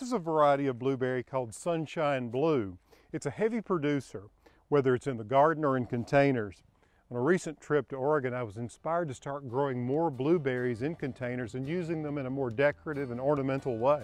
is a variety of blueberry called Sunshine Blue. It's a heavy producer, whether it's in the garden or in containers. On a recent trip to Oregon, I was inspired to start growing more blueberries in containers and using them in a more decorative and ornamental way.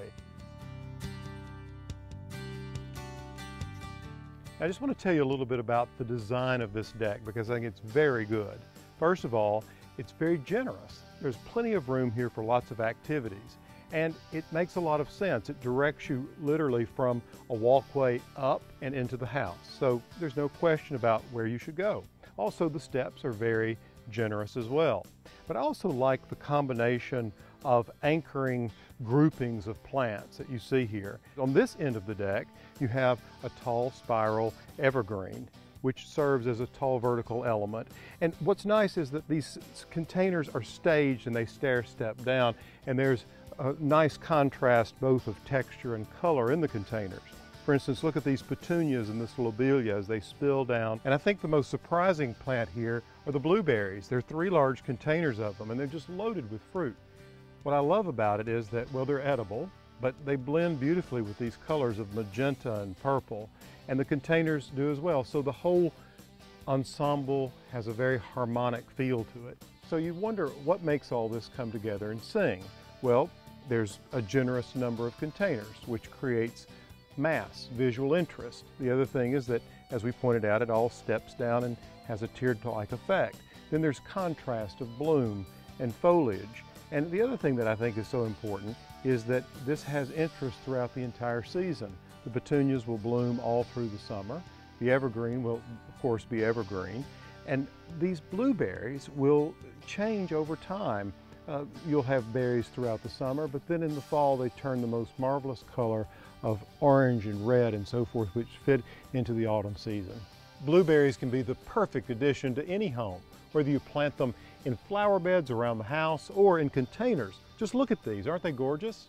I just want to tell you a little bit about the design of this deck because I think it's very good. First of all, it's very generous. There's plenty of room here for lots of activities, and it makes a lot of sense. It directs you literally from a walkway up and into the house, so there's no question about where you should go. Also, the steps are very generous as well. But I also like the combination of anchoring groupings of plants that you see here. On this end of the deck, you have a tall spiral evergreen, which serves as a tall vertical element. And what's nice is that these containers are staged and they stair-step down, and there's a nice contrast both of texture and color in the containers. For instance, look at these petunias and this lobelia as they spill down. And I think the most surprising plant here are the blueberries. There are 3 large containers of them, and they're just loaded with fruit. What I love about it is that, well, they're edible, but they blend beautifully with these colors of magenta and purple, and the containers do as well. So the whole ensemble has a very harmonic feel to it. So you wonder what makes all this come together and sing. Well, there's a generous number of containers, which creates mass, visual interest. The other thing is that, as we pointed out, it all steps down and has a tiered-like effect. Then there's contrast of bloom and foliage. And the other thing that I think is so important is that this has interest throughout the entire season. The petunias will bloom all through the summer. The evergreen will, of course, be evergreen. And these blueberries will change over time. You'll have berries throughout the summer, but then in the fall they turn the most marvelous color of orange and red and so forth, which fit into the autumn season. Blueberries can be the perfect addition to any home, whether you plant them in flower beds around the house or in containers. Just look at these, aren't they gorgeous?